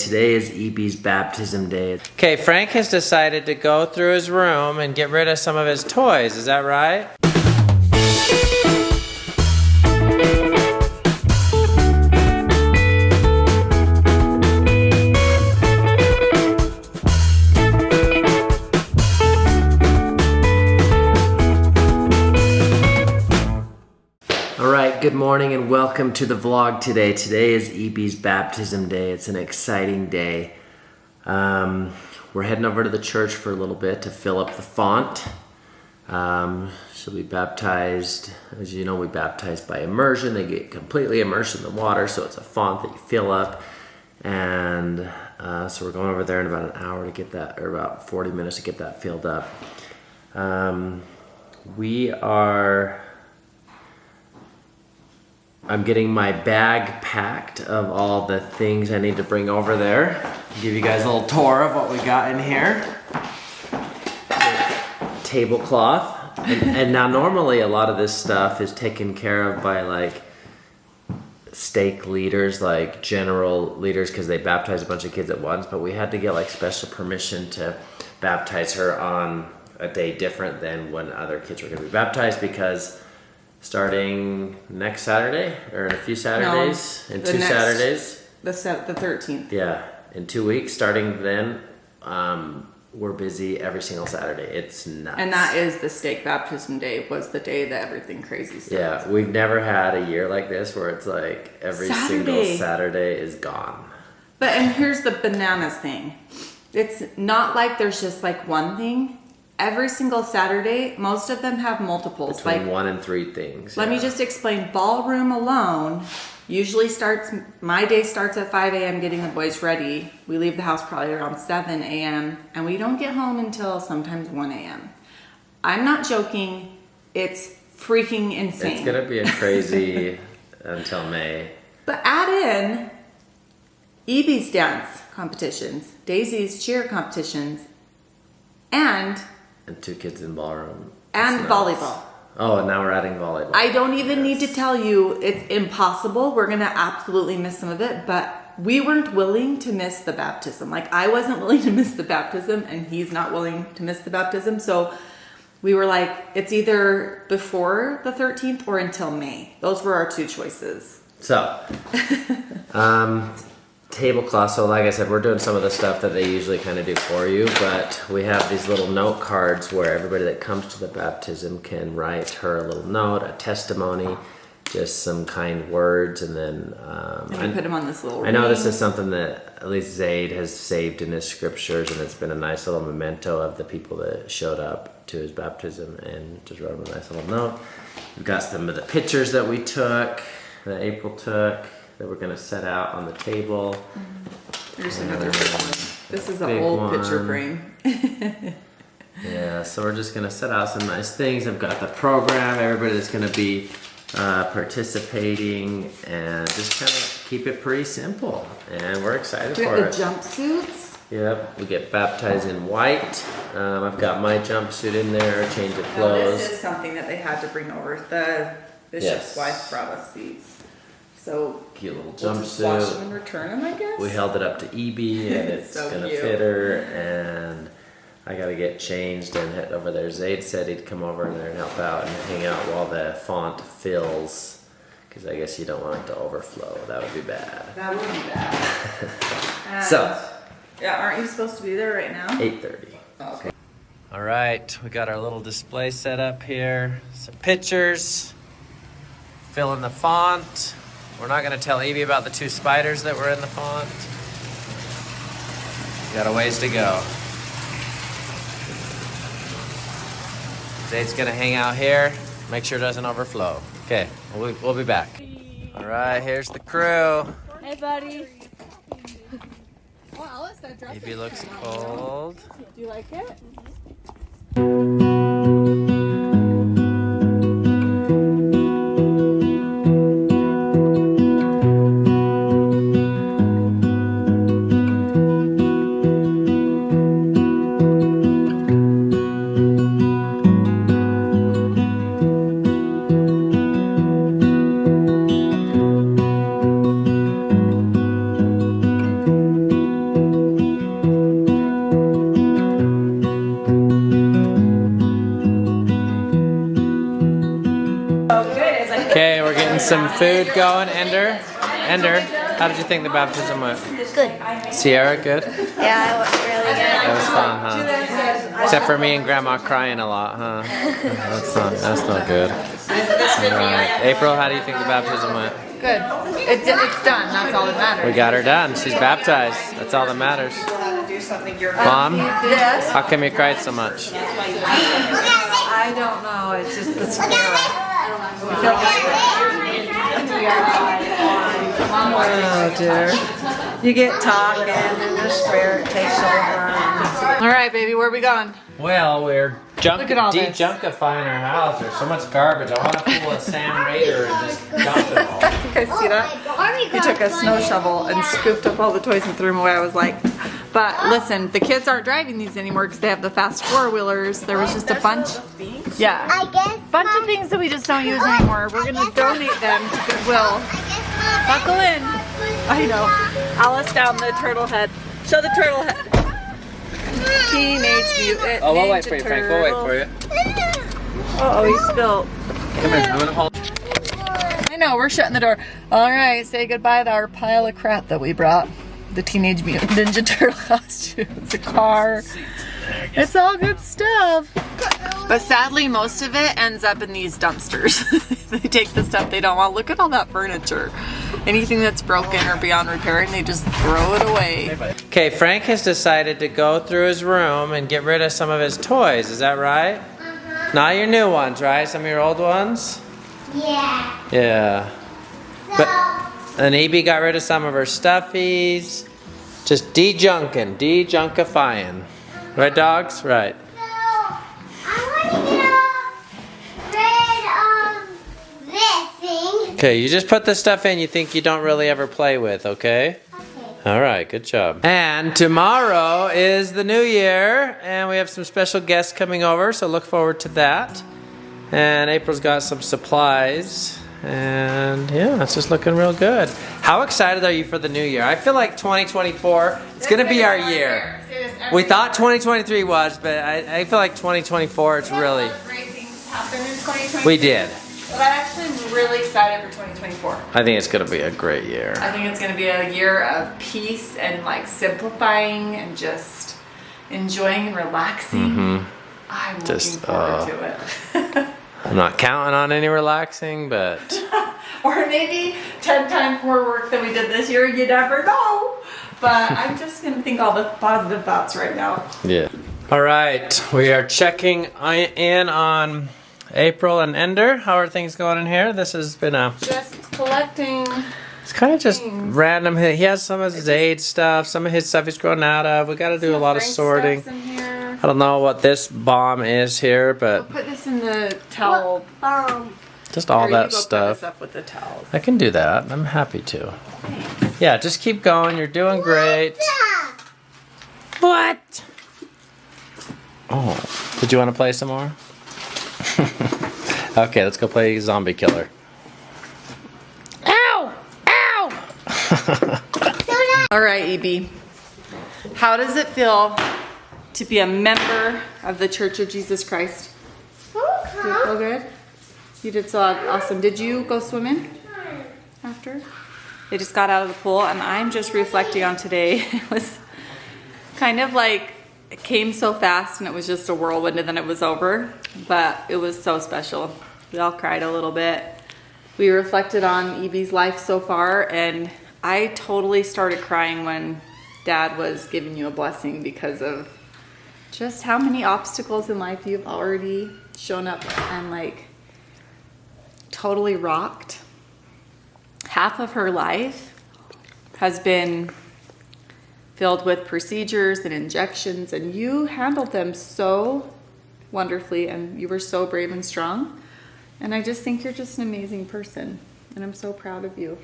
Today is EB's baptism day. Okay, Frank has decided to go through his room and get rid of some of his toys. Is that right? Good morning and welcome to the vlog today. Today is EB's baptism day. It's an exciting day. We're heading over to the church for a little bit to fill up the font. She'll be baptized. As you know, we baptize by immersion. They get completely immersed in the water, so it's a font that you fill up. And so we're going over there in about an hour to get that, or about 40 minutes to get that filled up. I'm getting my bag packed of all the things I need to bring over there. I'll give you guys a little tour of what we got in here. Tablecloth. And now normally a lot of this stuff is taken care of by like stake leaders, like general leaders, because they baptize a bunch of kids at once, but we had to get like special permission to baptize her on a day different than when other kids were going to be baptized, because starting next Saturday, or in a few Saturdays, The 13th. Yeah, in 2 weeks, starting then, we're busy every single Saturday. It's nuts. And that is the stake baptism day, was the day that everything crazy starts. Yeah, we've never had a year like this where it's like every single Saturday is gone. But, and here's the bananas thing. It's not like there's just like one thing. Every single Saturday, most of them have multiples. Between like 1 and 3 things. Let me just explain. Ballroom alone usually starts, my day starts at 5 a.m. getting the boys ready. We leave the house probably around 7 a.m. and we don't get home until sometimes 1 a.m. I'm not joking. It's freaking insane. It's going to be a crazy until May. But add in Evie's dance competitions, Daisy's cheer competitions, and 2 kids in ballroom. And volleyball. Oh, and now we're adding volleyball. I don't even need to tell you it's impossible. We're going to absolutely miss some of it, but we weren't willing to miss the baptism. Like, I wasn't willing to miss the baptism, and he's not willing to miss the baptism. So we were like, it's either before the 13th or until May. Those were our 2 choices. So, tablecloth. So like I said, we're doing some of the stuff that they usually kind of do for you, but we have these little note cards where everybody that comes to the baptism can write her a little note, a testimony, just some kind words, and then and we put them on this little I know this is something that at least Zade has saved in his scriptures, and it's been a nice little memento of the people that showed up to his baptism, and just wrote him a nice little note. We've got some of the pictures that we took, that April took, that we're going to set out on the table. Here's another big one. This is an old picture frame. Yeah, so we're just going to set out some nice things. I've got the program, everybody that's going to be participating, and just kind of keep it pretty simple. And we're excited for it. The jumpsuits. Yep, we get baptized in white. I've got my jumpsuit in there, change of clothes. Now, this is something that they had to bring over. The bishop's wife brought us these. So cute little we'll jumpsuit. just wash them and return them, I guess. We held it up to EB, and it's so gonna cute. fit her. And I gotta get changed and head over there. Zade said he'd come over in there and help out and hang out while the font fills, because I guess you don't want it to overflow. That would be bad. That would be bad. So, yeah, aren't you supposed to be there right now? 8:30. Oh, okay. All right, we got our little display set up here. Some pictures. Fill in the font. We're not going to tell Evie about the 2 spiders that were in the font. Got a ways to go. Zade's going to hang out here. Make sure it doesn't overflow. Okay, we'll be back. All right, here's the crew. Hey, buddy. Wow, that dress Evie looks cold. Do you like it? some food going. Ender, how did you think the baptism went? Good. Sierra, good? Yeah, it was really good. That was fun, huh? Except for me and Grandma crying a lot, huh? That's not good. All right. April, how do you think the baptism went? Good. It's done. That's all that matters. We got her done. She's baptized. That's all that matters. Mom, how come you cried so much? I don't know. It's just the spirit. We feel the spirit. Oh dear. You get talking and the spirit takes over. All right, baby, where are we going? Well, we're Look at all this. de-junkifying our house. There's so much garbage. I want to pull a Sam Raider and just dump it all. You guys see that? He took a snow shovel and scooped up all the toys and threw them away. I was like, but listen, the kids aren't driving these anymore because they have the fast four-wheelers. There was just a bunch. Yeah. Bunch of things that we just don't use anymore. We're going to donate them to Goodwill. Buckle in. I know. Alice down the turtle head. Show the turtle head. Teenage Mutant Oh, we'll wait Ninja for you, Frank. We'll wait for you. Uh-oh, he spilled. Come here. I'm going to hold. I know, we're shutting the door. All right, say goodbye to our pile of crap that we brought. The Teenage Mutant Ninja Turtle costumes, the car. It's all good stuff. But sadly, most of it ends up in these dumpsters. They take the stuff they don't want. Look at all that furniture. Anything that's broken or beyond repair, and they just throw it away. Okay, Frank has decided to go through his room and get rid of some of his toys. Is that right? Not your new ones, right? Some of your old ones? Yeah. Yeah. But and Evie got rid of some of her stuffies. Just de-junkifying. Right, dogs? Right. So, I want to get rid of this thing. Okay, you just put the stuff in you think you don't really ever play with, okay? Okay. All right, good job. And tomorrow is the new year, and we have some special guests coming over, so look forward to that. And April's got some supplies, and yeah, it's just looking real good. How excited are you for the new year? I feel like 2024, it's going to be our year. We thought 2023 was, but I feel like 2024, it's really... Great things happen in 2024. We did. But I'm actually really excited for 2024. I think it's going to be a great year. I think it's going to be a year of peace and like simplifying and just enjoying and relaxing. I'm looking forward to it. I'm not counting on any relaxing, but... Or maybe 10 times more work than we did this year. You never know. But I'm just going to think all the positive thoughts right now. Yeah. All right, we are checking in on April and Ender. How are things going in here? This has been a... Just collecting. It's kind of just random. He has some of Zade stuff. Some of his stuff he's grown out of. We got to do a lot of sorting. I don't know what this bomb is here, but... Put this in the towel. Just all Here, that you go stuff. Put this up with the towels. I can do that. I'm happy to. Yeah, just keep going. You're doing great. What? Oh, did you want to play some more? Okay, let's go play Zombie Killer. Ow! Ow! All right, EB. How does it feel to be a member of the Church of Jesus Christ? Did it feel good? You did so awesome. Did you go swimming after? They just got out of the pool, and I'm just reflecting on today. It was kind of like, it came so fast, and it was just a whirlwind, and then it was over. But it was so special. We all cried a little bit. We reflected on Evie's life so far, and I totally started crying when Dad was giving you a blessing because of just how many obstacles in life you've already shown up and like totally rocked. Half of her life has been filled with procedures and injections, and you handled them so wonderfully, and you were so brave and strong. And I just think you're just an amazing person, and I'm so proud of you.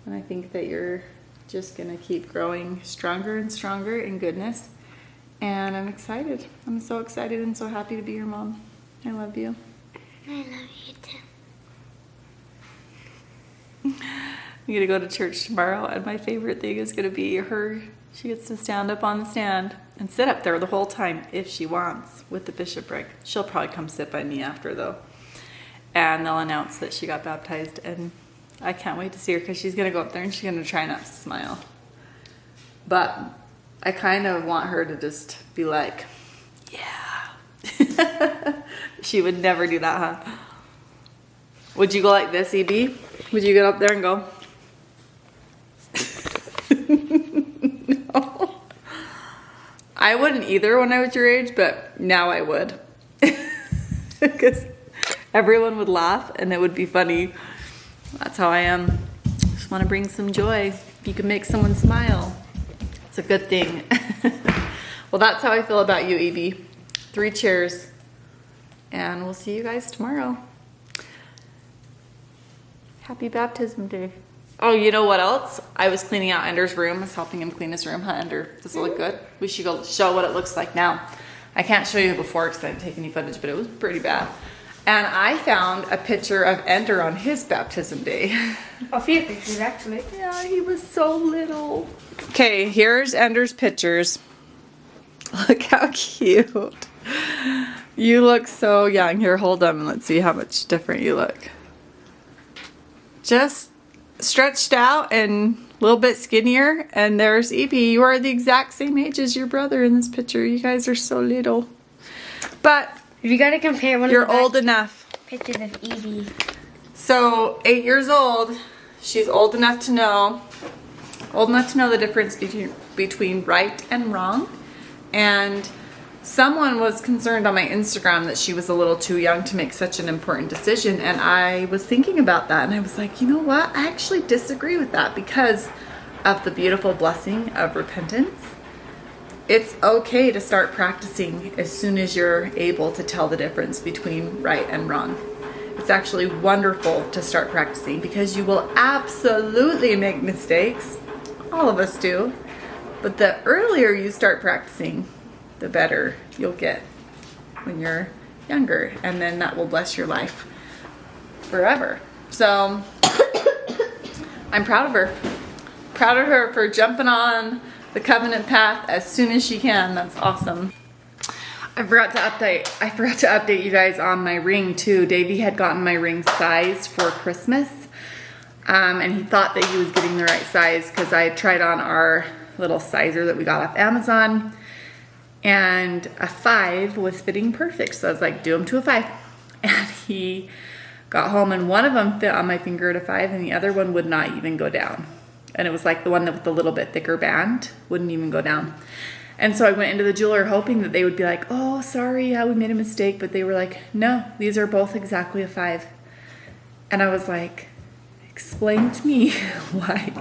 And I think that you're just gonna keep growing stronger and stronger in goodness. And I'm excited. I'm so excited and so happy to be your mom. I love you. I love you too. I'm gonna go to church tomorrow, and my favorite thing is gonna be her. She gets to stand up on the stand and sit up there the whole time if she wants with the bishopric. She'll probably come sit by me after though. and they'll announce that she got baptized, and I can't wait to see her because she's gonna go up there and she's gonna try not to smile. But I kind of want her to just be like, yeah. She would never do that, huh? Would you go like this, EB? Would you get up there and go? No. I wouldn't either when I was your age, but now I would. Because everyone would laugh and it would be funny. That's how I am. Just want to bring some joy. If you can make someone smile, it's a good thing. Well, that's how I feel about you, EB. 3 cheers. And we'll see you guys tomorrow. Happy baptism day. Oh, you know what else? I was cleaning out Ender's room. I was helping him clean his room. Huh, Ender? Does it look good? We should go show what it looks like now. I can't show you before because I didn't take any footage, but it was pretty bad. And I found a picture of Ender on his baptism day. A few pictures, actually. Yeah, he was so little. Okay, here's Ender's pictures. Look how cute. You look so young. Here, hold on and let's see how much different you look. Just stretched out and a little bit skinnier. And there's Evie. You are the exact same age as your brother in this picture. You guys are so little. But If you gotta compare one you're of the old enough. pictures of Evie. So 8 years old. She's old enough to know the difference between right and wrong. And someone was concerned on my Instagram that she was a little too young to make such an important decision, and I was thinking about that, and I was like, you know what? I actually disagree with that because of the beautiful blessing of repentance. It's okay to start practicing as soon as you're able to tell the difference between right and wrong. It's actually wonderful to start practicing because you will absolutely make mistakes. All of us do. But the earlier you start practicing, the better you'll get when you're younger, and then that will bless your life forever. So I'm proud of her. Proud of her for jumping on the covenant path as soon as she can. That's awesome. I forgot to update you guys on my ring too. Davey had gotten my ring size for Christmas, and he thought that he was getting the right size because I tried on our little sizer that we got off Amazon, and a 5 was fitting perfect. So I was like, do them to a 5. And he got home and one of them fit on my finger at a 5 and the other one would not even go down. And it was like the one with the little bit thicker band wouldn't even go down. And so I went into the jeweler hoping that they would be like, oh, sorry, yeah, we made a mistake. But they were like, no, these are both exactly a 5. And I was like, explain to me why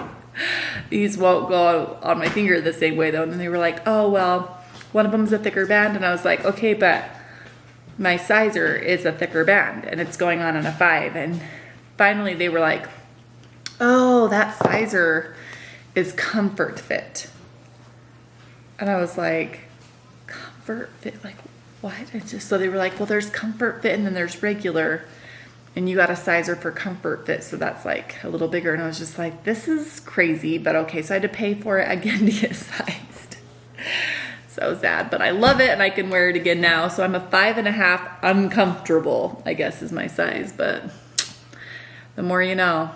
these won't go on my finger the same way though. And they were like, oh, well, one of them's a thicker band. And I was like, okay, but my sizer is a thicker band and it's going on a 5. And finally they were like, oh, that sizer is comfort fit. And I was like, comfort fit? Like, what? So they were like, well, there's comfort fit and then there's regular. And you got a sizer for comfort fit, so that's like a little bigger. And I was just like, this is crazy, but okay. So I had to pay for it again to get sized. So sad, but I love it and I can wear it again now. So I'm a 5.5 uncomfortable, I guess is my size, but the more you know.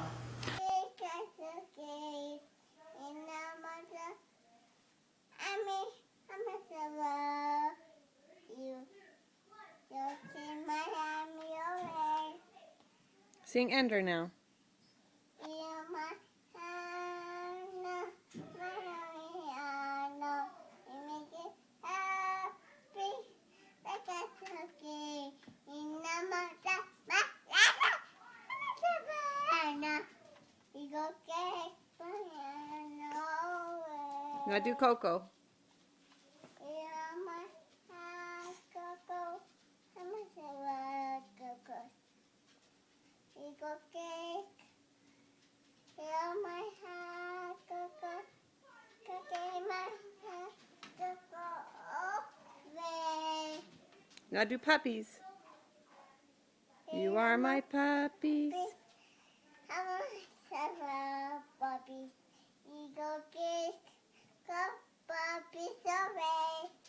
Sing Ender now. Now do Coco. Now do puppies. You are my puppies.